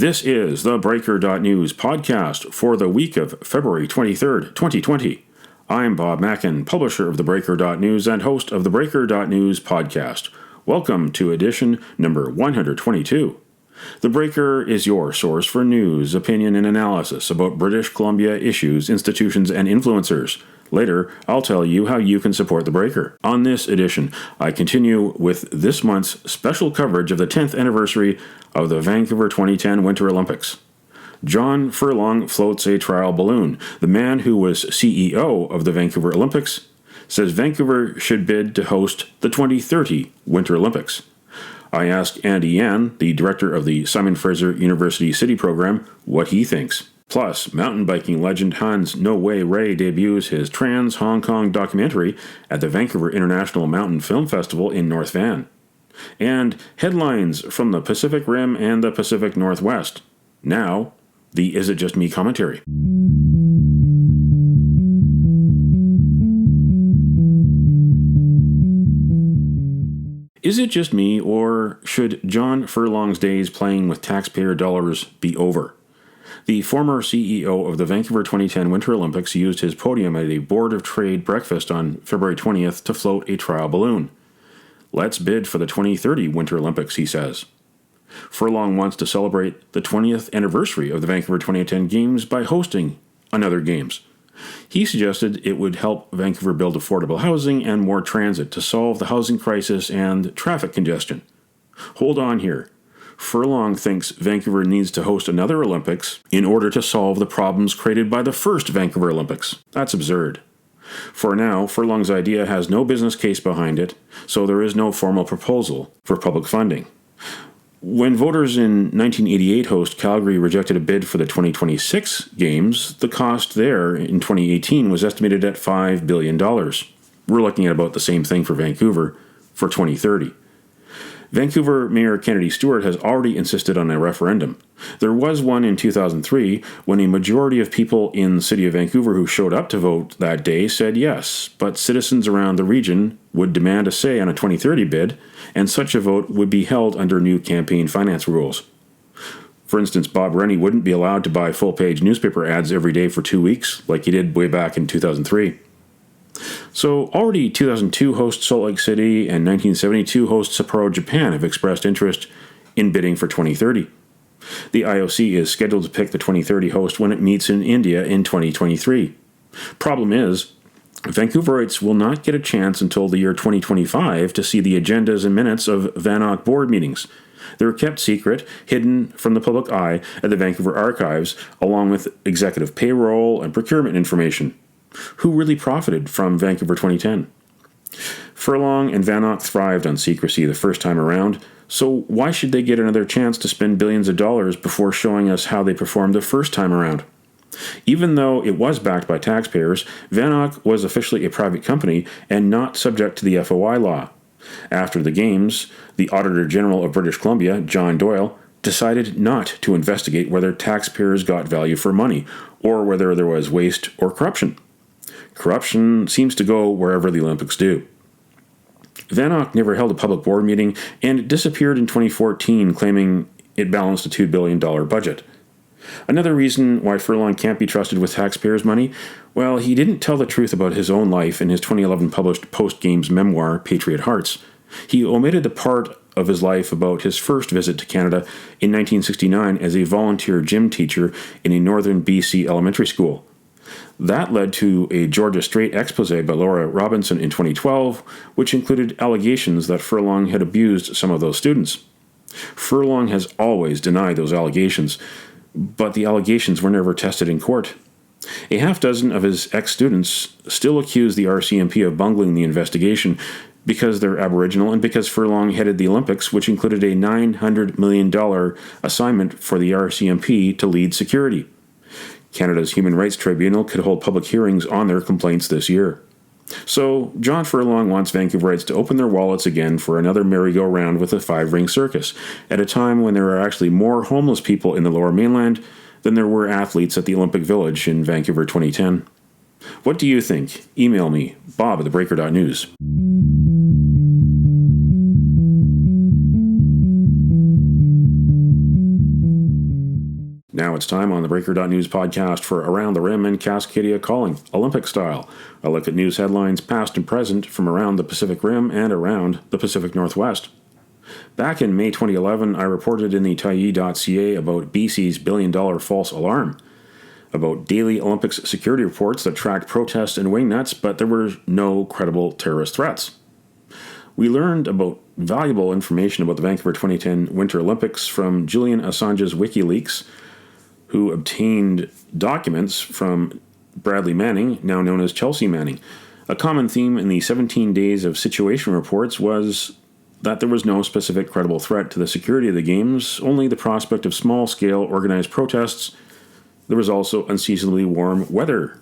This is the theBreaker.news podcast for the week of February 23rd, 2020. I'm Bob Mackin, publisher of theBreaker.news and host of the theBreaker.news podcast. Welcome to edition number 122. The Breaker is your source for news, opinion, and analysis about British Columbia issues, institutions, and influencers. Later, I'll tell you how you can support The Breaker. On this edition, I continue with this month's special coverage of the 10th anniversary of the Vancouver 2010 Winter Olympics. John Furlong floats a trial balloon. The man who was CEO of the Vancouver Olympics says Vancouver should bid to host the 2030 Winter Olympics. I asked Andy Yan, the director of the Simon Fraser University City program, what he thinks. Plus, mountain biking legend Hans No Way Ray debuts his Trans-Hong Kong documentary at the Vancouver International Mountain Film Festival in North Van. And headlines from the Pacific Rim and the Pacific Northwest. Now, the Is It Just Me commentary. Is it just me, or should John Furlong's days playing with taxpayer dollars be over? The former CEO of the Vancouver 2010 Winter Olympics used his podium at a Board of Trade breakfast on February 20th to float a trial balloon. Let's bid for the 2030 Winter Olympics, he says. Furlong wants to celebrate the 20th anniversary of the Vancouver 2010 Games by hosting another Games. He suggested it would help Vancouver build affordable housing and more transit to solve the housing crisis and traffic congestion. Hold on here. Furlong thinks Vancouver needs to host another Olympics in order to solve the problems created by the first Vancouver Olympics. That's absurd. For now, Furlong's idea has no business case behind it, so there is no formal proposal for public funding. When voters in 1988 host Calgary rejected a bid for the 2026 Games, the cost there in 2018 was estimated at $5 billion. We're looking at about the same thing for Vancouver for 2030. Vancouver Mayor Kennedy Stewart has already insisted on a referendum. There was one in 2003 when a majority of people in the city of Vancouver who showed up to vote that day said yes, but citizens around the region would demand a say on a 2030 bid, and such a vote would be held under new campaign finance rules. For instance, Bob Rennie wouldn't be allowed to buy full-page newspaper ads every day for 2 weeks, like he did way back in 2003. So already 2002 host Salt Lake City and 1972 host Sapporo, Japan have expressed interest in bidding for 2030. The IOC is scheduled to pick the 2030 host when it meets in India in 2023. Problem is, Vancouverites will not get a chance until the year 2025 to see the agendas and minutes of VANOC board meetings. They're kept secret, hidden from the public eye at the Vancouver Archives, along with executive payroll and procurement information. Who really profited from Vancouver 2010? Furlong and VANOC thrived on secrecy the first time around, so why should they get another chance to spend billions of dollars before showing us how they performed the first time around? Even though it was backed by taxpayers, VANOC was officially a private company and not subject to the FOI law. After the Games, the Auditor General of British Columbia, John Doyle, decided not to investigate whether taxpayers got value for money or whether there was waste or corruption. Corruption seems to go wherever the Olympics do. VANOC never held a public board meeting and disappeared in 2014, claiming it balanced a $2 billion budget. Another reason why Furlong can't be trusted with taxpayers' money? Well, he didn't tell the truth about his own life in his 2011 published post-Games memoir, Patriot Hearts. He omitted the part of his life about his first visit to Canada in 1969 as a volunteer gym teacher in a northern BC elementary school. That led to a Georgia Strait expose by Laura Robinson in 2012, which included allegations that Furlong had abused some of those students. Furlong has always denied those allegations, but the allegations were never tested in court. A half dozen of his ex-students still accuse the RCMP of bungling the investigation because they're Aboriginal and because Furlong headed the Olympics, which included a $900 million assignment for the RCMP to lead security. Canada's Human Rights Tribunal could hold public hearings on their complaints this year. So, John Furlong wants Vancouverites to open their wallets again for another merry-go-round with a five-ring circus, at a time when there are actually more homeless people in the Lower Mainland than there were athletes at the Olympic Village in Vancouver 2010. What do you think? Email me, bob at theBreaker.news. Now it's time on the Breaker.News podcast for Around the Rim and Cascadia Calling, Olympic style. A look at news headlines past and present from around the Pacific Rim and around the Pacific Northwest. Back in May 2011, I reported in the Tyee.ca about BC's billion-dollar false alarm, about daily Olympics security reports that tracked protests and wingnuts, but there were no credible terrorist threats. We learned about valuable information about the Vancouver 2010 Winter Olympics from Julian Assange's WikiLeaks, who obtained documents from Bradley Manning, now known as Chelsea Manning. A common theme in the 17 days of situation reports was that there was no specific credible threat to the security of the Games, only the prospect of small-scale organized protests. There was also unseasonably warm weather.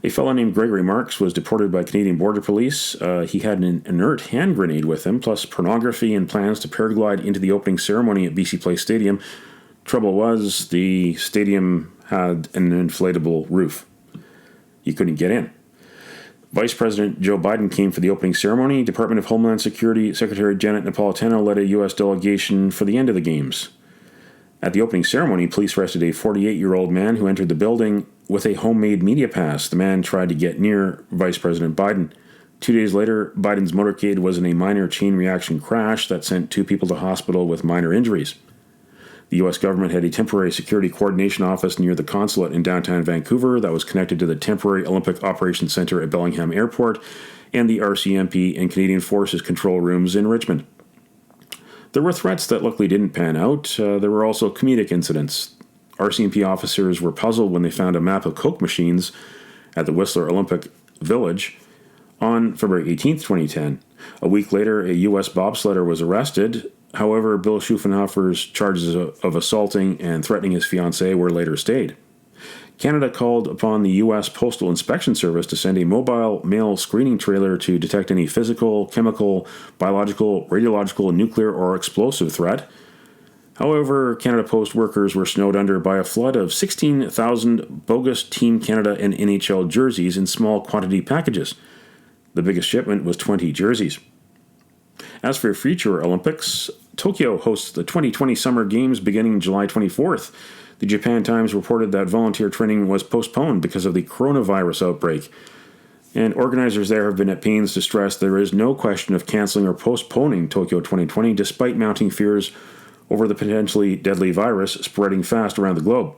A fellow named Gregory Marks was deported by Canadian Border Police. He had an inert hand grenade with him, plus pornography and plans to paraglide into the opening ceremony at BC Place Stadium. Trouble was, the stadium had an inflatable roof. You couldn't get in. Vice President Joe Biden came for the opening ceremony. Department of Homeland Security Secretary Janet Napolitano led a U.S. delegation for the end of the Games. At the opening ceremony, police arrested a 48-year-old man who entered the building with a homemade media pass. The man tried to get near Vice President Biden. 2 days later, Biden's motorcade was in a minor chain reaction crash that sent 2 people to hospital with minor injuries. The U.S. government had a temporary security coordination office near the consulate in downtown Vancouver that was connected to the temporary Olympic Operations Center at Bellingham Airport and the RCMP and Canadian Forces control rooms in Richmond. There were threats that luckily didn't pan out. There were also comedic incidents. RCMP officers were puzzled when they found a map of Coke machines at the Whistler Olympic Village on February 18, 2010. A week later, a U.S. bobsledder was arrested. However, Bill Schuffenhofer's charges of assaulting and threatening his fiancée were later stayed. Canada called upon the U.S. Postal Inspection Service to send a mobile mail screening trailer to detect any physical, chemical, biological, radiological, nuclear, or explosive threat. However, Canada Post workers were snowed under by a flood of 16,000 bogus Team Canada and NHL jerseys in small quantity packages. The biggest shipment was 20 jerseys. As for future Olympics, Tokyo hosts the 2020 Summer Games beginning July 24th. The Japan Times reported that volunteer training was postponed because of the coronavirus outbreak. And organizers there have been at pains to stress there is no question of canceling or postponing Tokyo 2020 despite mounting fears over the potentially deadly virus spreading fast around the globe.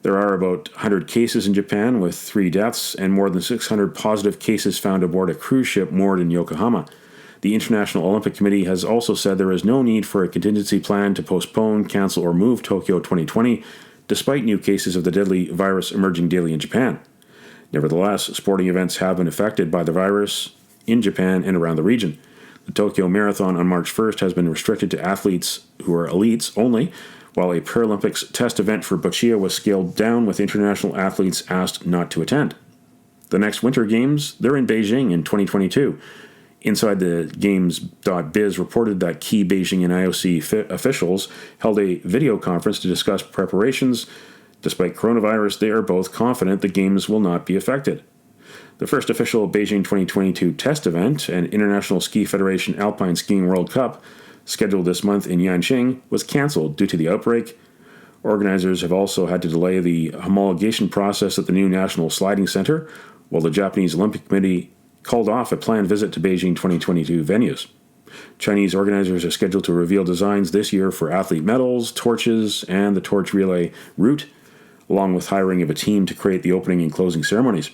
There are about 100 cases in Japan with 3 deaths and more than 600 positive cases found aboard a cruise ship moored in Yokohama. The International Olympic Committee has also said there is no need for a contingency plan to postpone, cancel, or move Tokyo 2020, despite new cases of the deadly virus emerging daily in Japan. Nevertheless, sporting events have been affected by the virus in Japan and around the region. The Tokyo Marathon on March 1st has been restricted to athletes who are elites only, while a Paralympics test event for Boccia was scaled down with international athletes asked not to attend. The next Winter Games, they're in Beijing in 2022. Inside the Games.biz reported that key Beijing and IOC officials held a video conference to discuss preparations. Despite coronavirus, they are both confident the Games will not be affected. The first official Beijing 2022 test event, an International Ski Federation Alpine Skiing World Cup, scheduled this month in Yanqing, was cancelled due to the outbreak. Organizers have also had to delay the homologation process at the new National Sliding Center, while the Japanese Olympic Committee called off a planned visit to Beijing 2022 venues. Chinese organizers are scheduled to reveal designs this year for athlete medals, torches, and the torch relay route, along with hiring of a team to create the opening and closing ceremonies.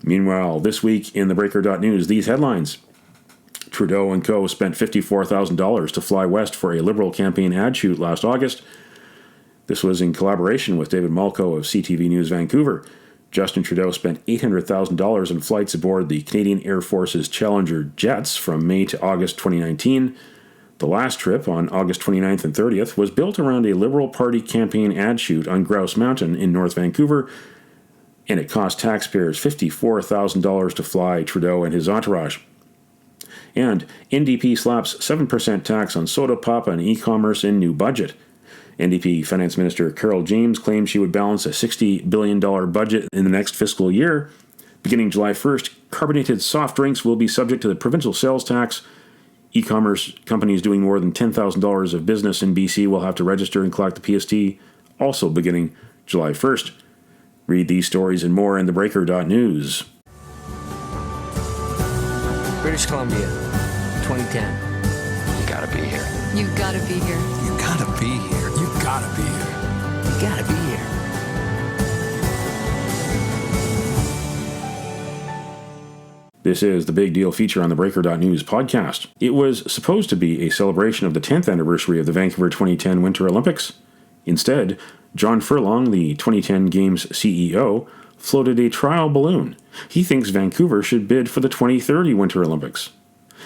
Meanwhile, this week in theBreaker.News, these headlines. Trudeau and co. spent $54,000 to fly west for a Liberal campaign ad shoot last August. This was in collaboration with David Malko of CTV News Vancouver. Justin Trudeau spent $800,000 in flights aboard the Canadian Air Force's Challenger jets from May to August 2019. The last trip, on August 29th and 30th, was built around a Liberal Party campaign ad shoot on Grouse Mountain in North Vancouver, and it cost taxpayers $54,000 to fly Trudeau and his entourage. And NDP slaps 7% tax on soda pop and e-commerce in new budget. NDP Finance Minister Carol James claimed she would balance a $60 billion budget in the next fiscal year. Beginning July 1st, carbonated soft drinks will be subject to the provincial sales tax. E-commerce companies doing more than $10,000 of business in BC will have to register and collect the PST also beginning July 1st. Read these stories and more in theBreaker.news. British Columbia, 2010. You gotta be here. You gotta be here. You gotta be here. You gotta be here. You gotta be here. This is the Big Deal feature on the Breaker.news podcast. It was supposed to be a celebration of the 10th anniversary of the Vancouver 2010 Winter Olympics. Instead, John Furlong, the 2010 Games CEO, floated a trial balloon. He thinks Vancouver should bid for the 2030 Winter Olympics.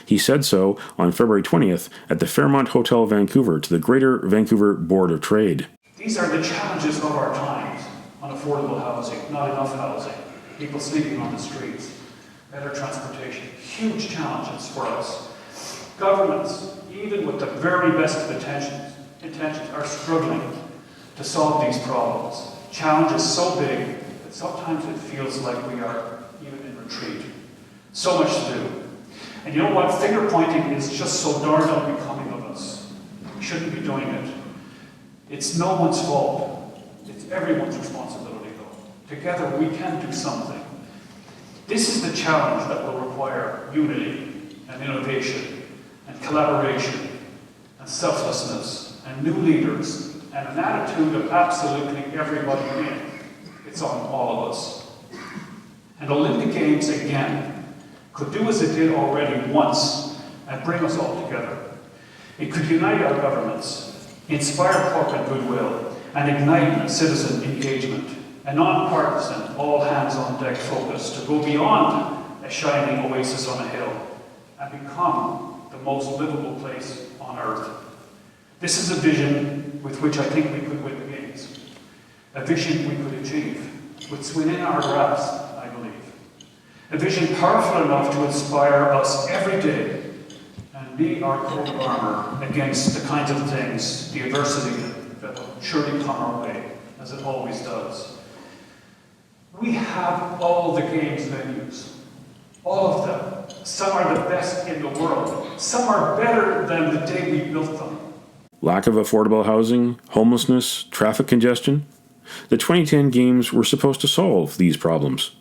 He said so on February 20th at the Fairmont Hotel Vancouver to the Greater Vancouver Board of Trade. These are the challenges of our times: unaffordable housing, not enough housing, people sleeping on the streets, better transportation, huge challenges for us. Governments, even with the very best of intentions, are struggling to solve these problems. Challenges so big that sometimes it feels like we are even in retreat. So much to do. And you know what? Finger pointing is just so darn unbecoming of us. We shouldn't be doing it. It's no one's fault. It's everyone's responsibility, though. Together we can do something. This is the challenge that will require unity and innovation and collaboration and selflessness and new leaders and an attitude of absolutely everybody in. It's on all of us. And Olympic Games, again, could do as it did already once and bring us all together. It could unite our governments, inspire corporate goodwill, and ignite citizen engagement, a non-partisan, all-hands-on-deck focus to go beyond a shining oasis on a hill and become the most livable place on Earth. This is a vision with which I think we could win the Games, a vision we could achieve, it's within our grasp, I believe. A vision powerful enough to inspire us every day and be our coat of armor against the kinds of things, the adversity that will surely come our way, as it always does. We have all the Games venues, all of them. Some are the best in the world. Some are better than the day we built them. Lack of affordable housing, homelessness, traffic congestion. The 2010 Games were supposed to solve these problems.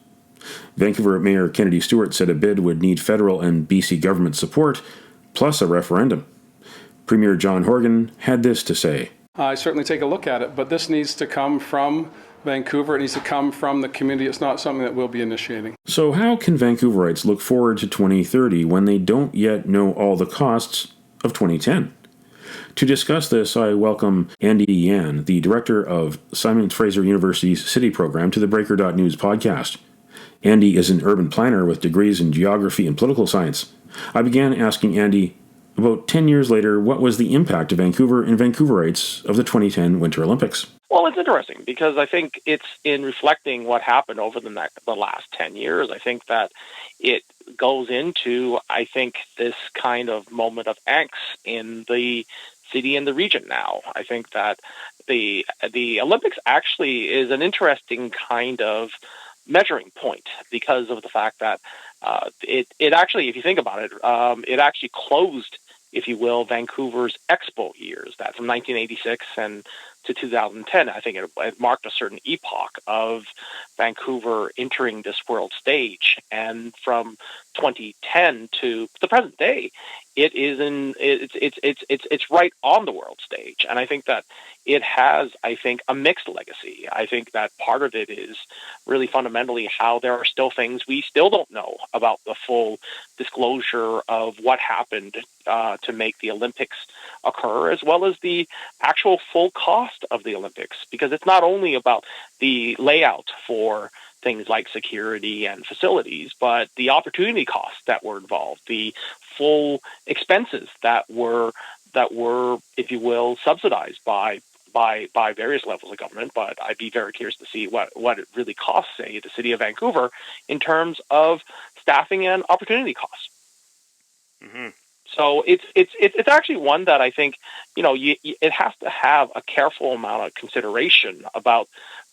Vancouver Mayor Kennedy Stewart said a bid would need federal and BC government support, plus a referendum. Premier John Horgan had this to say. I certainly take a look at it, but this needs to come from Vancouver. It needs to come from the community. It's not something that we'll be initiating. So how can Vancouverites look forward to 2030 when they don't yet know all the costs of 2010? To discuss this, I welcome Andy Yan, the director of Simon Fraser University's City Program, to the Breaker.news podcast. Andy is an urban planner with degrees in geography and political science. I began asking Andy, about 10 years later, what was the impact of Vancouver and Vancouverites of the 2010 Winter Olympics? Well, it's interesting because I think it's in reflecting what happened over the last 10 years. I think that it goes into, this kind of moment of angst in the city and the region now. I think that the Olympics actually is an interesting kind of measuring point because of the fact that it actually, if you think about it, it actually closed, if you will, Vancouver's Expo years, that from 1986 and to 2010. I think it marked a certain epoch of Vancouver entering this world stage. And from 2010 to the present day, it's right on the world stage. And I think that it has, a mixed legacy. I think that part of it is really fundamentally how there are still things we still don't know about the full disclosure of what happened to make the Olympics occur, as well as the actual full cost of the Olympics, because it's not only about the layout for things like security and facilities, but the opportunity costs that were involved, the full expenses that were, if you will, subsidized by various levels of government. But I'd be very curious to see what it really costs, say, the city of Vancouver in terms of staffing and opportunity costs. Mm-hmm. So it's actually one that I think, it has to have a careful amount of consideration about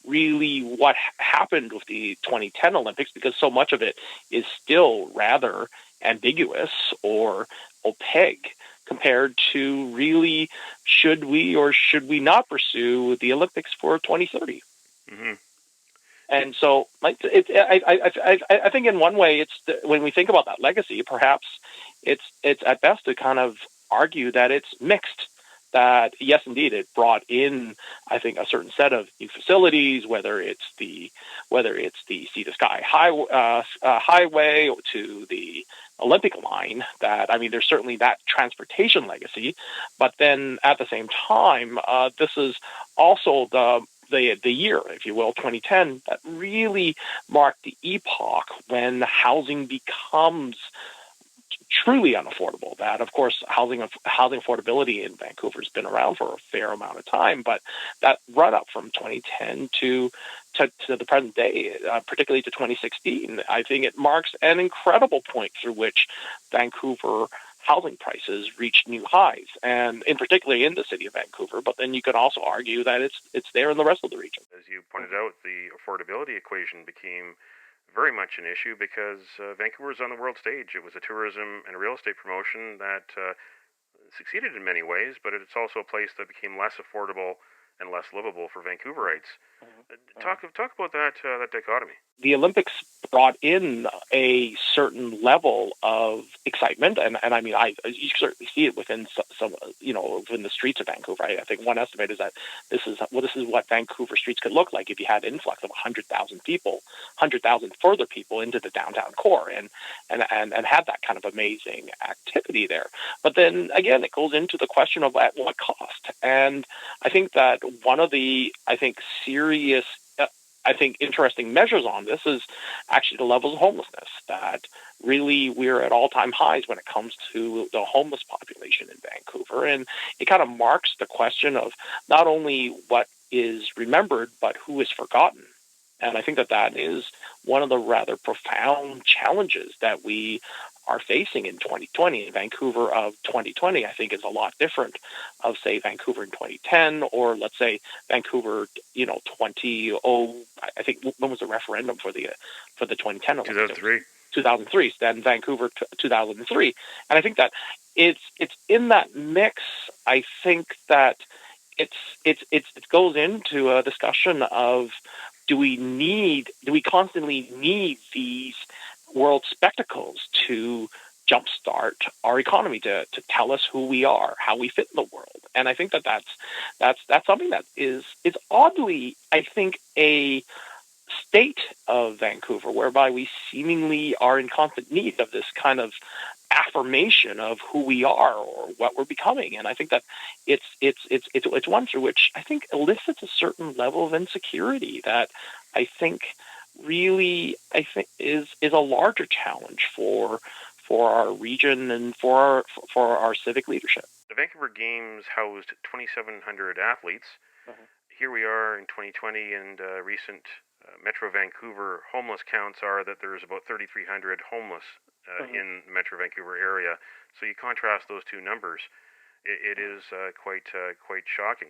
really what happened with the 2010 Olympics, because so much of it is still rather ambiguous or opaque compared to really should we or should we not pursue the Olympics for 2030. Mm-hmm. And so, I think in one way, when we think about that legacy, perhaps it's at best to kind of argue that it's mixed. That yes, indeed, it brought in, I think, a certain set of new facilities, whether it's the sea to sky highway to the Olympic line. That, I mean, there's certainly that transportation legacy, but then at the same time, this is also the year, if you will, 2010, that really marked the epoch when housing becomes truly unaffordable. That, of course, housing affordability in Vancouver has been around for a fair amount of time, but that run up from 2010 to the present day, particularly to 2016, I think it marks an incredible point through which Vancouver housing prices reached new highs, and in particular in the city of Vancouver. But then you could also argue that it's there in the rest of the region. As you pointed out, the affordability equation became very much an issue because Vancouver was on the world stage. It was a tourism and a real estate promotion that succeeded in many ways, but it's also a place that became less affordable and less livable for Vancouverites. Talk about that dichotomy. The Olympics brought in a certain level of excitement, and I mean, you certainly see it within some within the streets of Vancouver. I think one estimate is that this is what Vancouver streets could look like if you had an influx of 100,000 people, 100,000 further people into the downtown core, and had that kind of amazing activity there. But then again, it goes into the question of at what cost, and I think that one of the serious interesting measures on this is actually the levels of homelessness, that really we're at all-time highs when it comes to the homeless population in Vancouver. And it kind of marks the question of not only what is remembered, but who is forgotten. And I think that is one of the rather profound challenges that we are facing in 2020. Vancouver of 2020, I think, is a lot different of, say, Vancouver in 2010, or let's say Vancouver, I think, when was the referendum for the 2010 Olympics? 2003. Then Vancouver 2003. And I think that it's in that mix. I think that it goes into a discussion of, do we constantly need these world spectacles to jumpstart our economy, to tell us who we are, how we fit in the world? And I think that's something that is oddly, I think, a state of Vancouver whereby we seemingly are in constant need of this kind of affirmation of who we are or what we're becoming. And I think that it's one through which I think elicits a certain level of insecurity that I think really is a larger challenge for our region and for our civic leadership. The Vancouver Games housed 2,700 athletes. Here we are in 2020, and recent Metro Vancouver homeless counts are that there's about 3,300 homeless in the Metro Vancouver area. So you contrast those two numbers, it is quite shocking.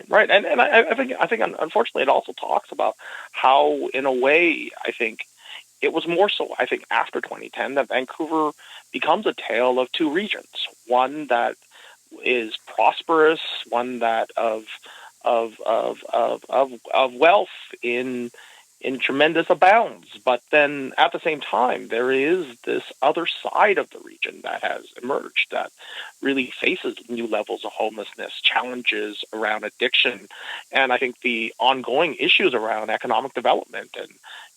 Right, and I think unfortunately it also talks about how, in a way, I think it was more so, I think, after 2010 that Vancouver becomes a tale of two regions. One that is prosperous, one that of wealth in tremendous abounds, but then at the same time there is this other side of the region that has emerged that really faces new levels of homelessness, challenges around addiction, and I think the ongoing issues around economic development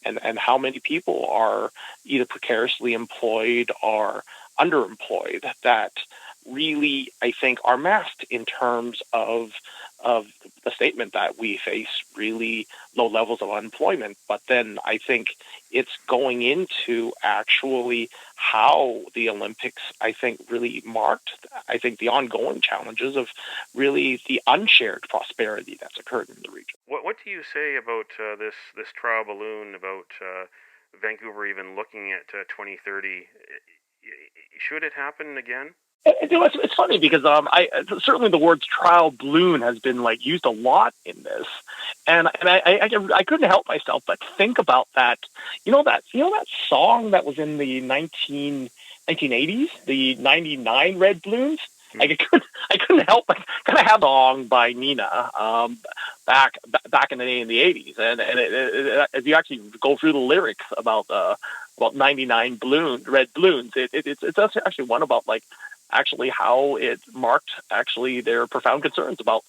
and how many people are either precariously employed or underemployed that really, I think, are masked in terms of the statement that we face really low levels of unemployment. But then I think it's going into actually how the Olympics, I think, really marked, I think, the ongoing challenges of really the unshared prosperity that's occurred in the region. What do you say about this trial balloon, about Vancouver even looking at 2030? Should it happen again? It's funny because certainly the words trial balloon has been used a lot in this, and I couldn't help myself but think about that. That song that was in the 1980s, the 99 red balloons. Like I couldn't help but kind of have a song by Nina back in the day in the '80s, and if you actually go through the lyrics about 99 red balloons, it's actually one about like actually how it marked actually their profound concerns about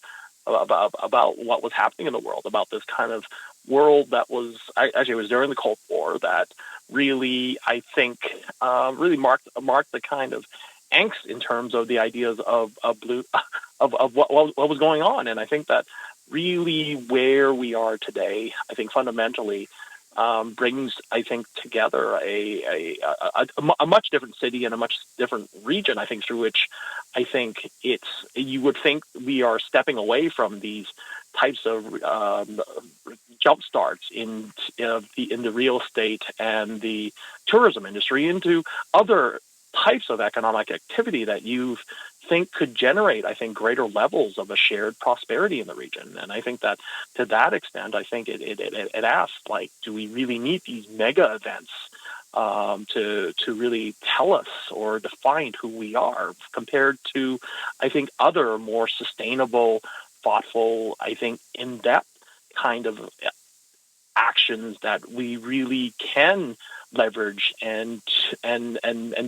what was happening in the world, about this kind of world that was actually it was during the Cold War that really I think really marked the kind of angst in terms of the ideas of what was going on. And I think that really where we are today, I think fundamentally brings, I think, together a much different city and a much different region, I think, through which I think you would think we are stepping away from these types of jump starts in the real estate and the tourism industry into other types of economic activity that you think could generate, I think, greater levels of a shared prosperity in the region. And I think that to that extent, I think it asks, like, do we really need these mega events to really tell us or define who we are compared to, I think, other more sustainable, thoughtful, I think, in-depth kind of actions that we really can leverage and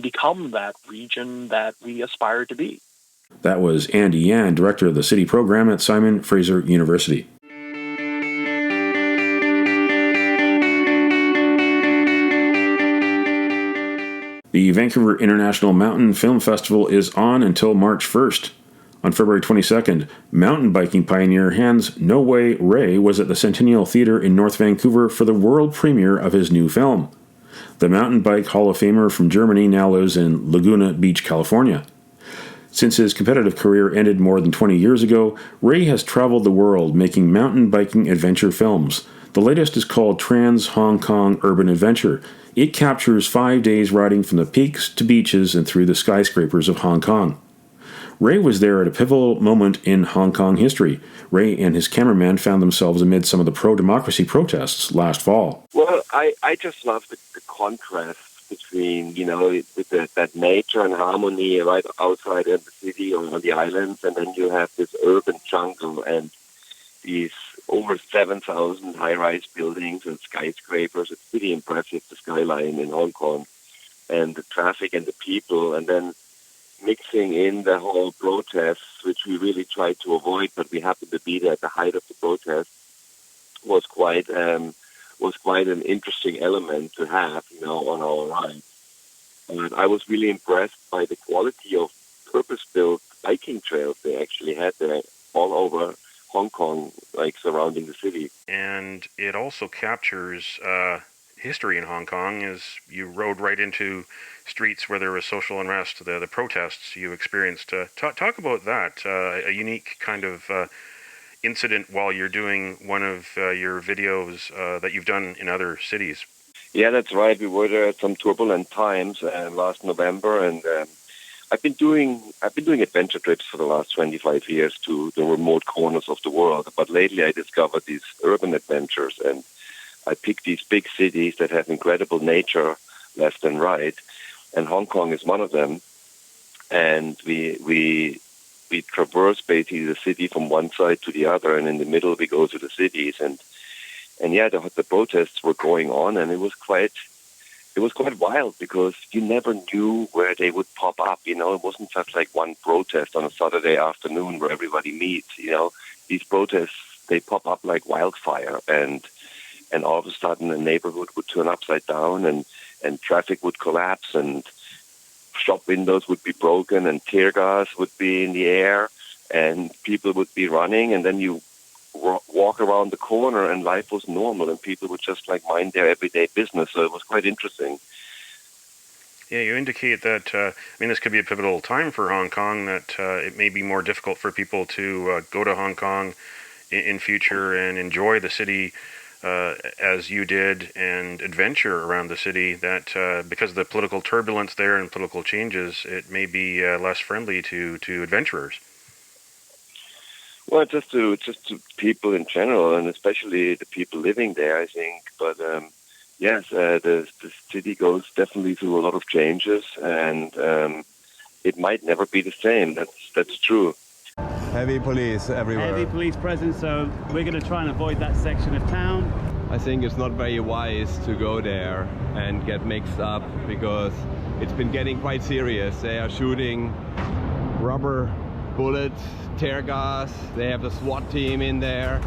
become that region that we aspire to be. That was Andy Yan, director of the city program at Simon Fraser University. The Vancouver International Mountain Film Festival is on until March 1st. On February 22nd, mountain biking pioneer Hans No Way Ray was at the Centennial Theatre in North Vancouver for the world premiere of his new film. The mountain bike Hall of Famer from Germany now lives in Laguna Beach, California. Since his competitive career ended more than 20 years ago, Ray has traveled the world making mountain biking adventure films. The latest is called Trans Hong Kong Urban Adventure. It captures 5 days riding from the peaks to beaches and through the skyscrapers of Hong Kong. Ray was there at a pivotal moment in Hong Kong history. Ray and his cameraman found themselves amid some of the pro-democracy protests last fall. Well, I just love the contrast between, with that nature and harmony right outside in the city or on the islands, and then you have this urban jungle and these over 7,000 high-rise buildings and skyscrapers. It's pretty impressive, the skyline in Hong Kong, and the traffic and the people, and then mixing in the whole protests, which we really tried to avoid, but we happened to be there at the height of the protest, was quite an interesting element to have, on our ride. And I was really impressed by the quality of purpose-built biking trails they actually had there all over Hong Kong, like surrounding the city. And it also captures history in Hong Kong, as you rode right into streets where there was social unrest, the protests you experienced. Talk about that, a unique kind of incident while you're doing one of your videos that you've done in other cities. Yeah, that's right. We were there at some turbulent times last November, and I've been doing adventure trips for the last 25 years to the remote corners of the world. But lately, I discovered these urban adventures, and I picked these big cities that have incredible nature left and right, and Hong Kong is one of them. And we traverse basically the city from one side to the other, and in the middle we go to the cities. And yeah, the protests were going on, and it was quite wild because you never knew where they would pop up. It wasn't just like one protest on a Saturday afternoon where everybody meets. These protests, they pop up like wildfire, and all of a sudden a neighborhood would turn upside down, and traffic would collapse, and shop windows would be broken, and tear gas would be in the air, and people would be running, and then you walk around the corner and life was normal, and people would just like mind their everyday business. So it was quite interesting. Yeah, you indicate that, this could be a pivotal time for Hong Kong, that it may be more difficult for people to go to Hong Kong in future and enjoy the city as you did, and adventure around the city, that because of the political turbulence there and political changes, it may be less friendly to adventurers. Well, just to people in general, and especially the people living there, I think. But yes, the city goes definitely through a lot of changes, and it might never be the same. That's true. Heavy police everywhere. Heavy police presence, so we're going to try and avoid that section of town. I think it's not very wise to go there and get mixed up because it's been getting quite serious. They are shooting rubber bullets, tear gas. They have the SWAT team in there.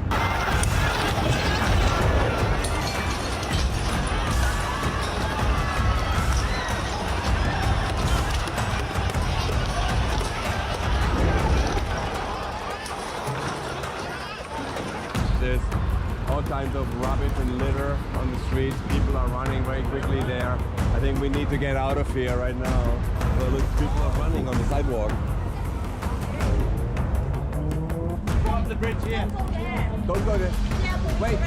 There's all kinds of rubbish and litter on the streets. People are running very quickly there. I think we need to get out of here right now. So look, people are running on the sidewalk. Go up the bridge here. Don't go there. Wait.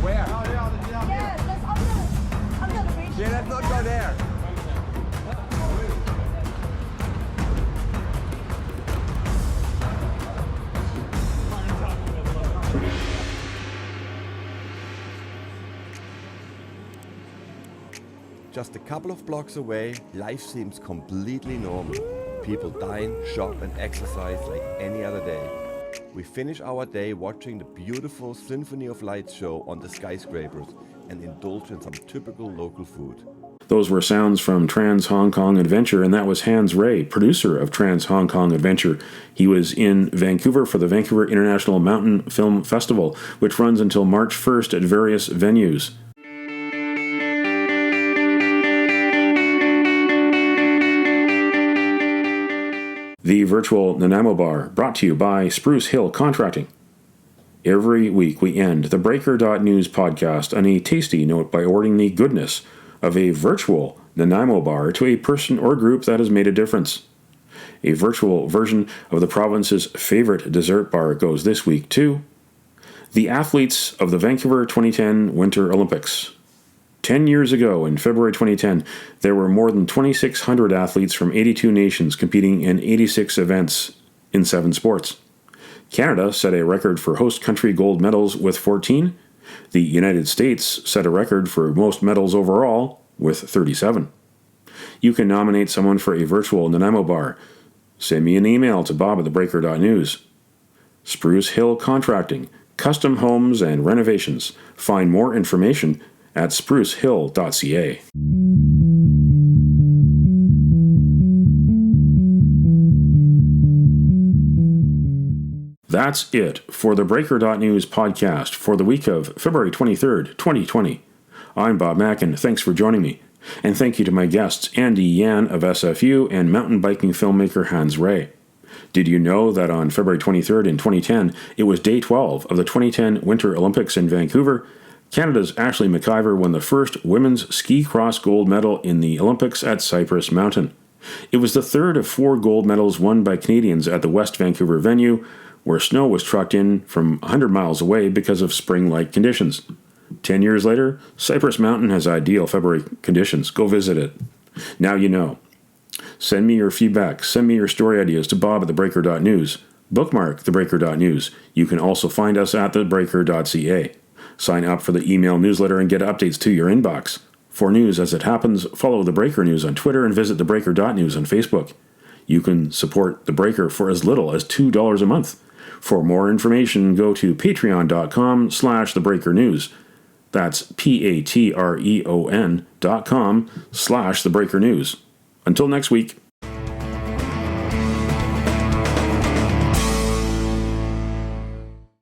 Where? Yeah, that's under the bridge. Yeah, let's not go there. Just a couple of blocks away, life seems completely normal. People dine, shop and exercise like any other day. We finish our day watching the beautiful Symphony of Lights show on the skyscrapers and indulge in some typical local food. Those were sounds from Trans Hong Kong Adventure, and that was Hans Ray, producer of Trans Hong Kong Adventure. He was in Vancouver for the Vancouver International Mountain Film Festival, which runs until March 1st at various venues. The virtual Nanaimo Bar, brought to you by Spruce Hill Contracting. Every week we end the Breaker.News podcast on a tasty note by awarding the goodness of a virtual Nanaimo Bar to a person or group that has made a difference. A virtual version of the province's favorite dessert bar goes this week to the athletes of the Vancouver 2010 Winter Olympics. 10 years ago, in February 2010, there were more than 2,600 athletes from 82 nations competing in 86 events in 7 sports. Canada set a record for host country gold medals with 14. The United States set a record for most medals overall with 37. You can nominate someone for a virtual Nanaimo Bar. Send me an email to bob@theBreaker.news. Spruce Hill Contracting, custom homes and renovations. Find more information at sprucehill.ca. That's it for the Breaker.News podcast for the week of February 23rd, 2020. I'm Bob Mackin. Thanks for joining me. And thank you to my guests, Andy Yan of SFU and mountain biking filmmaker Hans Ray. Did you know that on February 23rd in 2010, it was day 12 of the 2010 Winter Olympics in Vancouver? Canada's Ashley McIver won the first women's ski cross gold medal in the Olympics at Cypress Mountain. It was the third of 4 gold medals won by Canadians at the West Vancouver venue, where snow was trucked in from 100 miles away because of spring-like conditions. 10 years later, Cypress Mountain has ideal February conditions. Go visit it. Now you know. Send me your feedback. Send me your story ideas to bob@theBreaker.news. Bookmark theBreaker.news. You can also find us at theBreaker.ca. Sign up for the email newsletter and get updates to your inbox. For news as it happens, follow The Breaker News on Twitter and visit theBreaker.news on Facebook. You can support The Breaker for as little as $2 a month. For more information, go to patreon.com/thebreakernews. That's patreon.com/thebreakernews. Until next week.